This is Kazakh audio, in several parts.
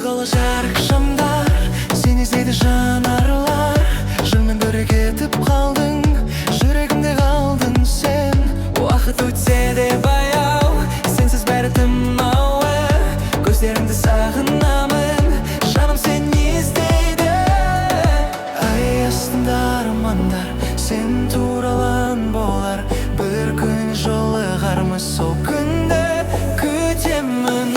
қала жарық шамдар, сен іздейді жанарлар. Жырмен бірге кетіп қалдың, жүрегімде қалдың сен. Уақыт өтсе де баяу, сенсіз бәрі тым ауыр. Көздеріңді сағынамын, жаным сен не іздейді? Ай астында армандар, сен туралы болар. Бір күн жолығармыз, сол күнді күтемін.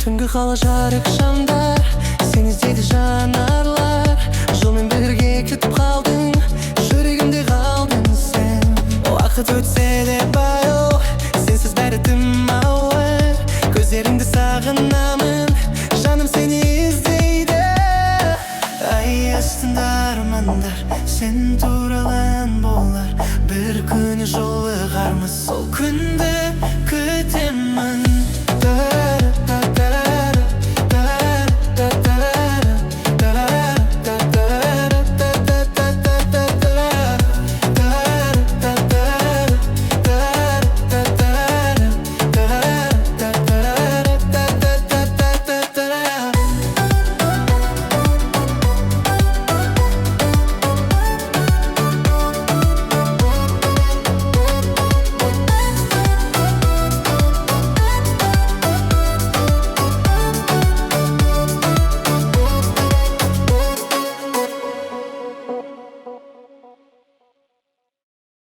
Түнгі қала жарық шамдар, сен іздейді жанарлар. Жолмен бірге кетіп қалдың, жүрегімде қалдың сен. Уақыт өтсе